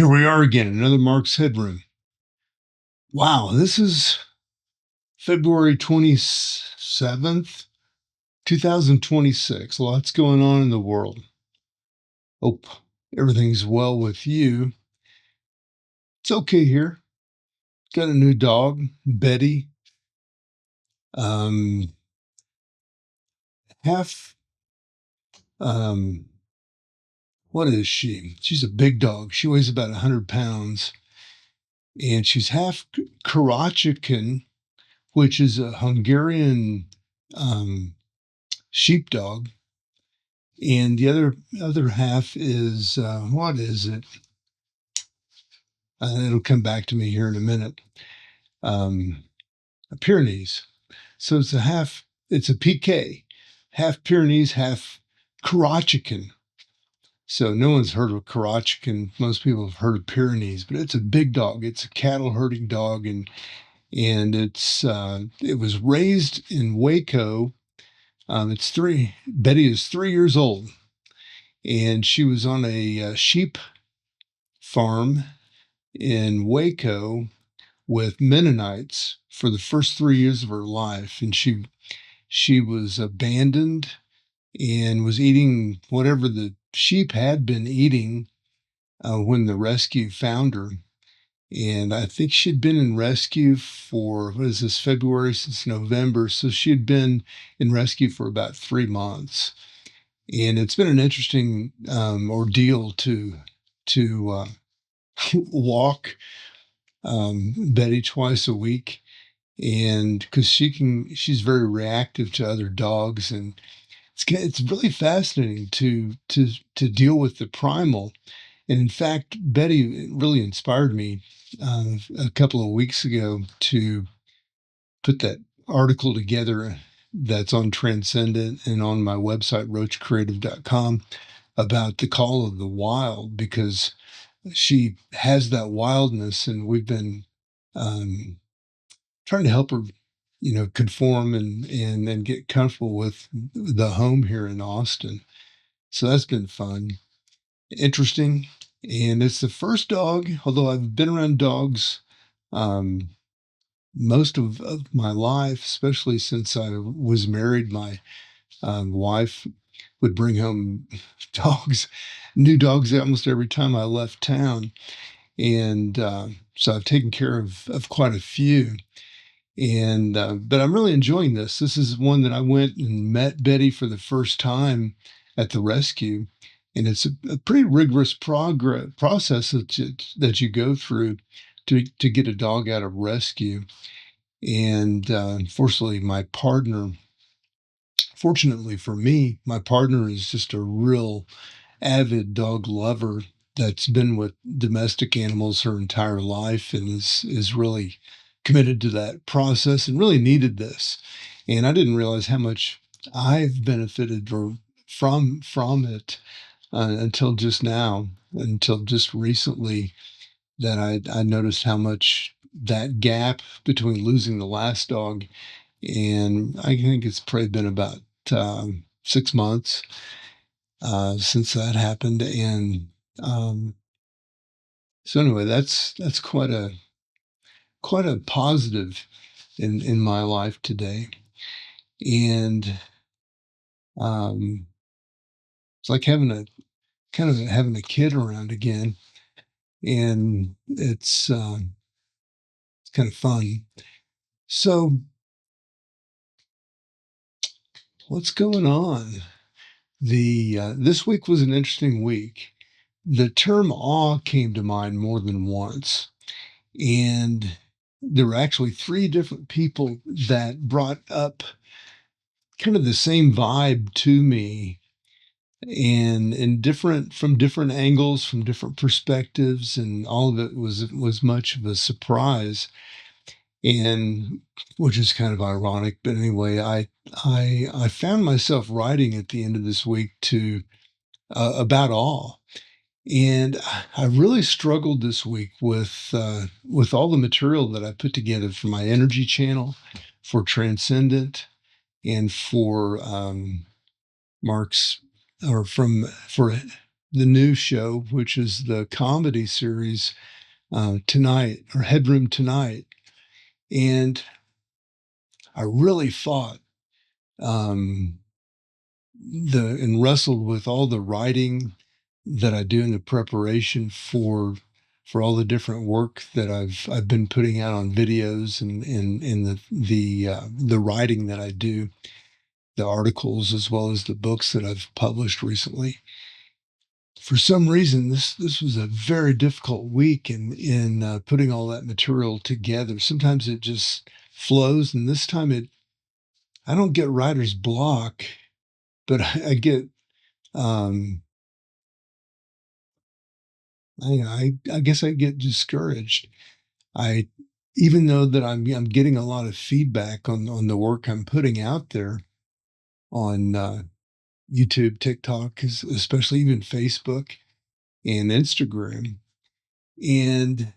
Here we are again, another Mark's Headroom. Wow, this is February 27th, 2026. Lots going on in the world. Hope everything's well with you. It's okay here. Got a new dog, Betty. Um, half, um, what is she? She's a big dog. She weighs about 100 pounds. And she's half Karachican, which is a Hungarian sheepdog. And the other half is what is it? It'll come back to me here in a minute. Um, a Pyrenees. So it's a half. It's a PK, half Pyrenees, half Karachican. So no one's heard of Karachican. Most people have heard of Pyrenees, but it's a big dog. It's a cattle herding dog, and it was raised in Waco. It's three. Betty is 3 years old, and she was on a sheep farm in Waco with Mennonites for the first 3 years of her life, and she was abandoned and was eating whatever the sheep had been eating when the rescue found her. And I think she'd been in rescue for, what is this, February, since November. So she had been in rescue for about 3 months. And it's been an interesting ordeal to walk Betty twice a week, and because she's very reactive to other dogs, and it's really fascinating to deal with the primal. And in fact, Betty really inspired me a couple of weeks ago to put that article together that's on Transcendent and on my website roachcreative.com about the call of the wild, because she has that wildness, and we've been um, trying to help her, conform and get comfortable with the home here in Austin. So that's been fun, interesting, and it's the first dog. Although I've been around dogs um, most of my life, especially since I was married. My wife would bring home dogs, new dogs, almost every time I left town. And so I've taken care of quite a few. And but I'm really enjoying this. This is one that I went and met Betty for the first time at the rescue, and it's a pretty rigorous process that you go through to get a dog out of rescue. And unfortunately, fortunately for me, my partner is just a real avid dog lover that's been with domestic animals her entire life, and is really committed to that process and really needed this. And I didn't realize how much I've benefited from it until just now, until just recently, that I noticed how much that gap between losing the last dog, and I think it's probably been about 6 months since that happened. And um, so anyway, that's quite a positive in my life today. And um, it's like having a kid around again, and it's kind of fun. So what's going on? The This week was an interesting week. The term awe came to mind more than once, and there were actually three different people that brought up kind of the same vibe to me, and in different from different angles, from different perspectives, and all of it was much of a surprise, and which is kind of ironic. But anyway, I found myself writing at the end of this week to about awe. And I really struggled this week with all the material that I put together for my energy channel, for Transcendent, and for Mark's, or from for the new show, which is the comedy series tonight, or Headroom tonight, and I really fought um, and wrestled with all the writing that I do in the preparation for all the different work that I've been putting out on videos and the writing that I do, the articles as well as the books that I've published recently. For some reason, this was a very difficult week in putting all that material together. Sometimes it just flows, and this time I don't get writer's block, but I get um, I guess I get discouraged. I Even though that I'm getting a lot of feedback on the work I'm putting out there on YouTube, TikTok, especially even Facebook and Instagram, and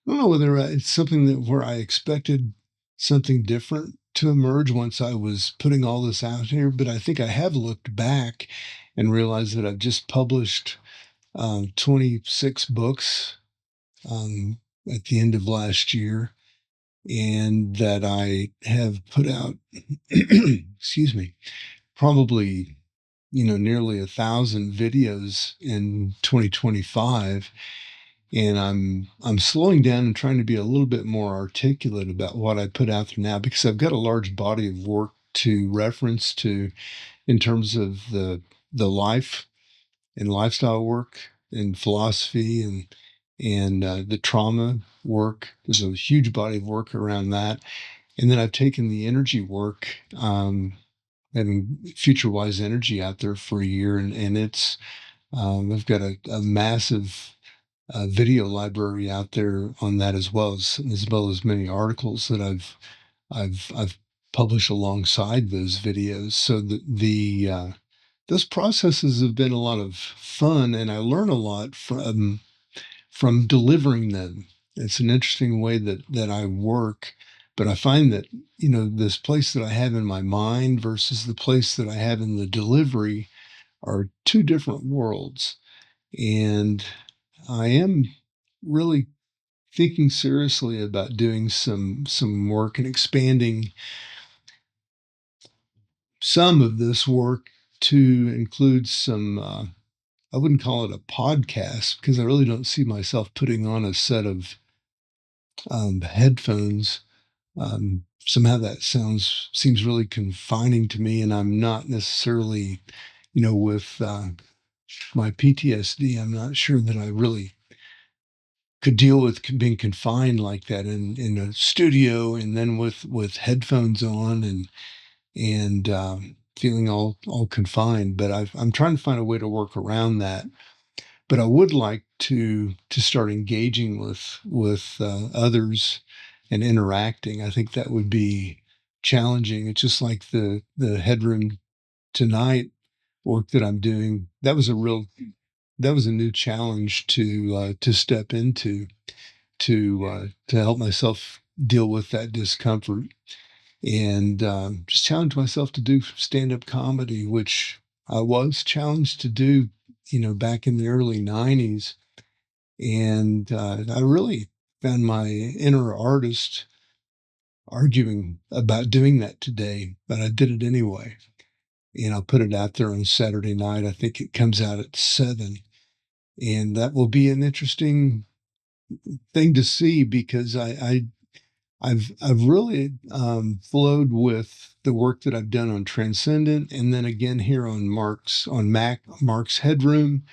I don't know whether it's something that where I expected something different to emerge once I was putting all this out here, but I think I have looked back and realized that I've just published 26 books um, at the end of last year, and that I have put out, excuse me, probably nearly 1,000 videos in 2025, and I'm slowing down and trying to be a little bit more articulate about what I put out there now because I've got a large body of work to reference to in terms of the life and lifestyle work and philosophy and the trauma work. There's a huge body of work around that. And then I've taken the energy work, having FutureWise Energy out there for a year, and it's I've got a massive video library out there on that as well as many articles that I've published alongside those videos. So the those processes have been a lot of fun, and I learn a lot from delivering them. It's an interesting way that I work, but I find that this place that I have in my mind versus the place that I have in the delivery are two different worlds. And I am really thinking seriously about doing some work and expanding some of this work to include some I wouldn't call it a podcast because I really don't see myself putting on a set of headphones. Somehow that seems really confining to me, and I'm not necessarily, with my PTSD, I'm not sure that I really could deal with being confined like that in a studio, and then with headphones on and feeling all confined. But I'm trying to find a way to work around that. But I would like to start engaging with others and interacting. I think that would be challenging. It's just like the Headroom tonight work that I'm doing. That was a new challenge to step into to help myself deal with that discomfort and just challenge myself to do stand-up comedy, which I was challenged to do, back in the early 90s. And I really found my inner artist arguing about doing that today, but I did it anyway. And I'll put it out there on Saturday night. I think it comes out at 7. And that will be an interesting thing to see because I've really flowed with the work that I've done on Transcendent, and then again here on Mark's Headroom,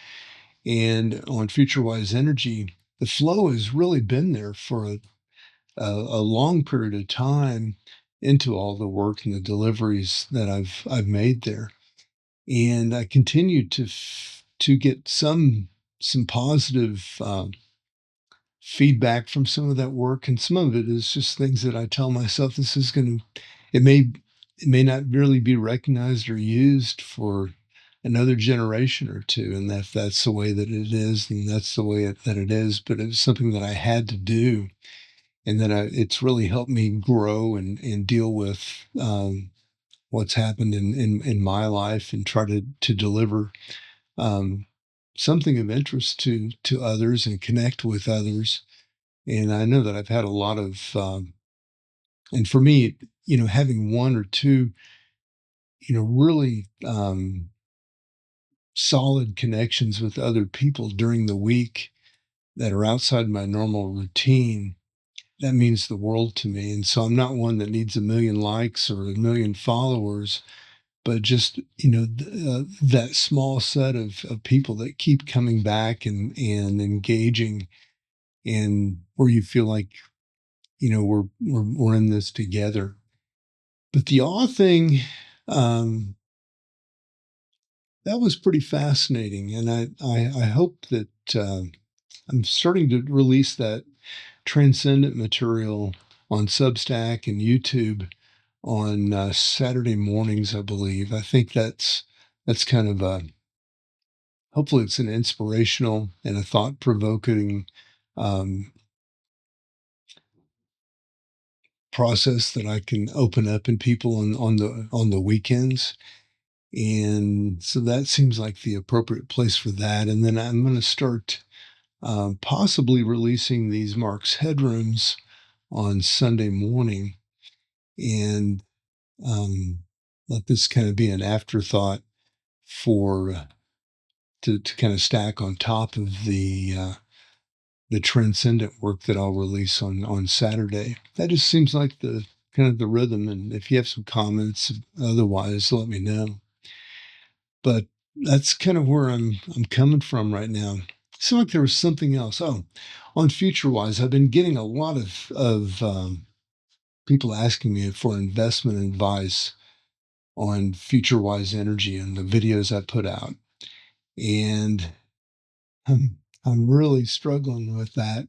and on FutureWise Energy. The flow has really been there for a long period of time into all the work and the deliveries that I've made there, and I continue to get some positive feedback from some of that work, and some of it is just things that I tell myself this is going to it may it may not really be recognized or used for another generation or two, and that's the way that it is, and that's the way that it is. But it was something that I had to do, and it's really helped me grow and deal with what's happened in my life and try to deliver um, something of interest to others and connect with others. And I know that I've had a lot of, and for me, having one or two, really solid connections with other people during the week that are outside my normal routine, that means the world to me. And so I'm not one that needs a million likes or a million followers, but just that small set of people that keep coming back and engaging, and where you feel like we're in this together. But the awe thing, um, that was pretty fascinating, and I hope that I'm starting to release that Transcendent material on Substack and YouTube on Saturday mornings, I believe. I think that's kind of a, hopefully it's an inspirational and a thought provoking um, process that I can open up in people on the weekends. And so that seems like the appropriate place for that. And then I'm going to start possibly releasing these Mark's Headrooms on Sunday morning, and um, let this kind of be an afterthought for to kind of stack on top of the transcendent work that I'll release on Saturday. That just seems like the kind of the rhythm. And if you have some comments, otherwise, let me know. But that's kind of where I'm coming from right now. It seemed like there was something else. Oh, on FutureWise, I've been getting a lot of people asking me for investment advice on FutureWise Energy and the videos I put out, and I'm really struggling with that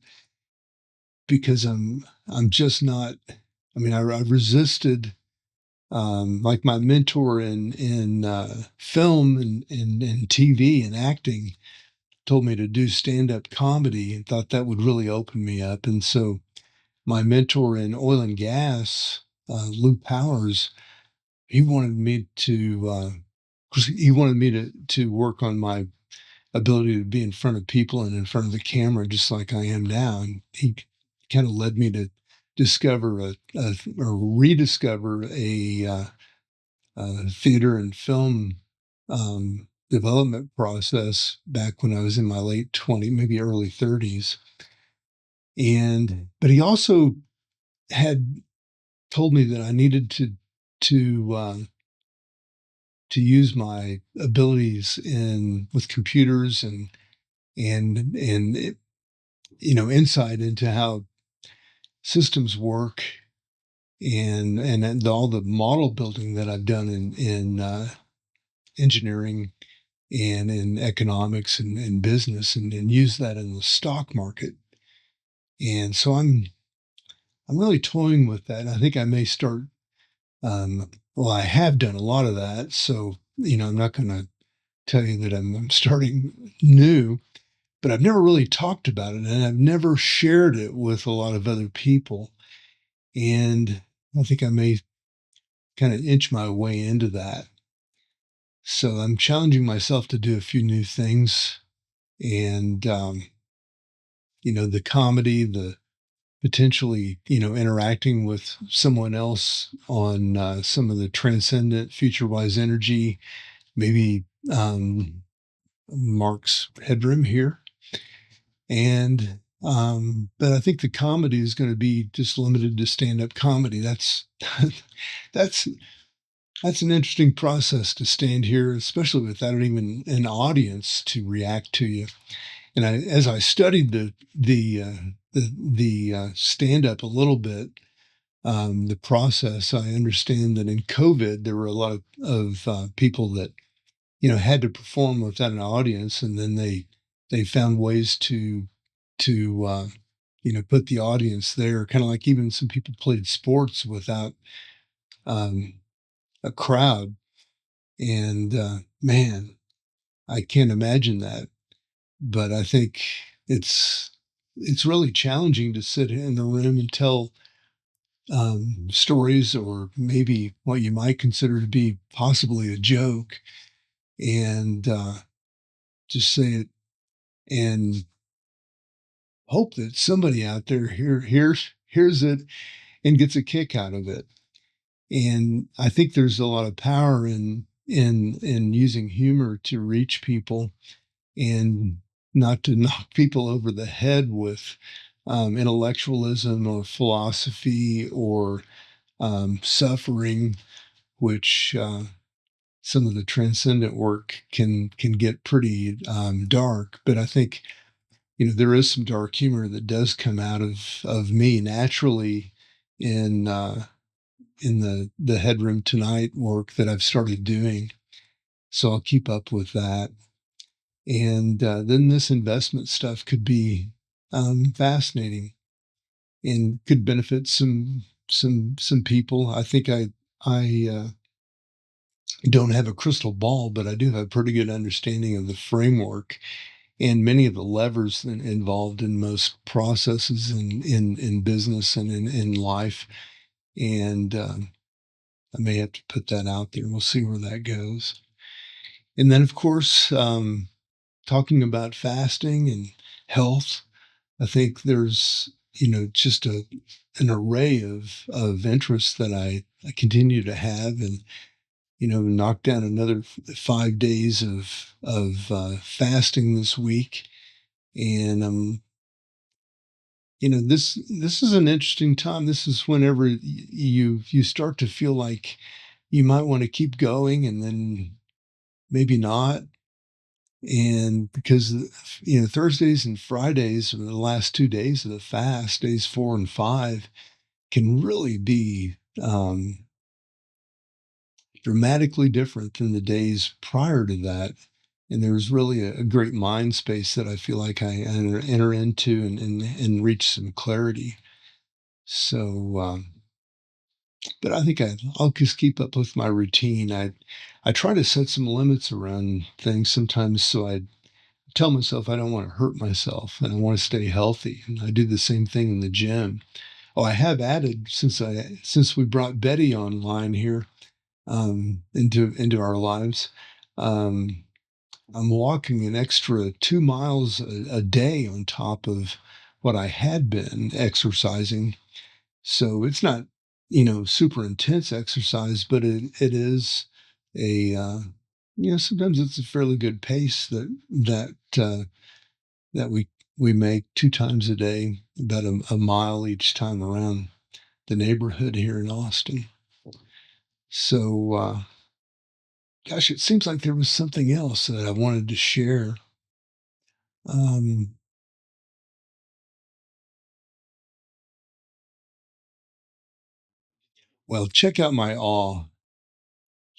because I'm just not. I mean, I resisted. Like my mentor in film and TV and acting told me to do stand-up comedy and thought that would really open me up. And so my mentor in oil and gas, Lou Powers, he wanted me to, 'cause he wanted me to work on my ability to be in front of people and in front of the camera, just like I am now. And he kind of led me to discover or rediscover a theater and film development process back when I was in my late 20s, maybe early 30s. But he also had told me that I needed to to use my abilities in with computers and insight into how systems work, and all the model building that I've done in engineering and in economics and business, and use that in the stock market. And so I'm really toying with that. I think I may start. Well, I have done a lot of that, so I'm not going to tell you that I'm starting new, but I've never really talked about it, and I've never shared it with a lot of other people. And I think I may kind of inch my way into that. So I'm challenging myself to do a few new things, and the comedy, the potentially, interacting with someone else on some of the transcendent FutureWise Energy, maybe Mark's Headroom here. And but I think the comedy is going to be just limited to stand-up comedy. That's that's that's an interesting process to stand here, especially without even an audience to react to you. And as I studied the stand-up a little bit, the process, I understand that in COVID there were a lot of people that had to perform without an audience, and then they found ways to put the audience there, kind of like even some people played sports without um, a crowd. And man, I can't imagine that. But I think it's it's really challenging to sit in a room and tell stories, or maybe what you might consider to be possibly a joke, and just say it and hope that somebody out there hears it and gets a kick out of it. And I think there's a lot of power in using humor to reach people, and not to knock people over the head with intellectualism or philosophy or suffering, which some of the transcendent work can get pretty dark. But I think, there is some dark humor that does come out of me naturally in the Headroom Tonight work that I've started doing. So I'll keep up with that. And then this investment stuff could be fascinating and could benefit some people. I think I don't have a crystal ball, but I do have a pretty good understanding of the framework and many of the levers involved in most processes in business and in life. And I may have to put that out there. We'll see where that goes. And then, of course, talking about fasting and health, I think there's, just an array of interests that I continue to have, and, knock down another 5 days of fasting this week. And this is an interesting time. This is whenever you start to feel like you might want to keep going, and then maybe not. And because, Thursdays and Fridays are the last 2 days of the fast, days 4 and 5, can really be dramatically different than the days prior to that. And there's really a great mind space that I feel like I enter into, and reach some clarity. So, but I think I'll just keep up with my routine. I try to set some limits around things sometimes, so I tell myself I don't want to hurt myself and I want to stay healthy. And I do the same thing in the gym. Oh, I have added, since we brought Betty online here, into our lives. Um, I'm walking an extra 2 miles a day on top of what I had been exercising. So it's not, super intense exercise, but it is a, sometimes it's a fairly good pace that we make 2 times a day, about a mile each time around the neighborhood here in Austin. So, gosh, it seems like there was something else that I wanted to share. Um, well, check out my awe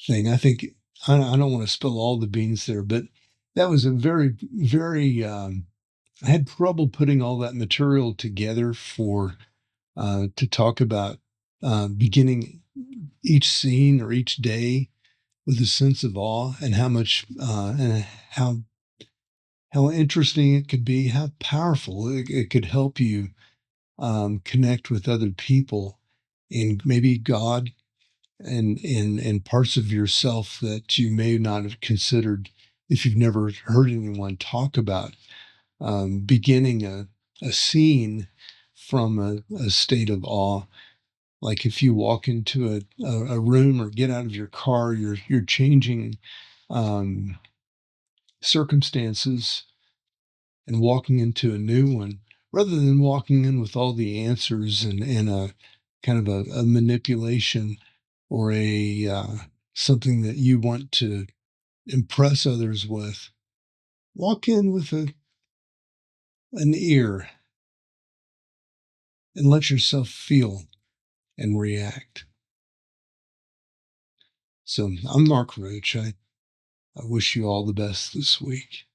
thing. I think I don't want to spill all the beans there, but that was a very, very. I had trouble putting all that material together for to talk about beginning each scene or each day with a sense of awe, and how much and how interesting it could be, how powerful it could help you connect with other people, and maybe God, and parts of yourself that you may not have considered if you've never heard anyone talk about beginning a scene from a state of awe. Like if you walk into a room or get out of your car, you're changing um, circumstances and walking into a new one, rather than walking in with all the answers, and a kind of a manipulation, or a something that you want to impress others with. Walk in with an ear and let yourself feel and react. So I'm Mark Roach. I wish you all the best this week.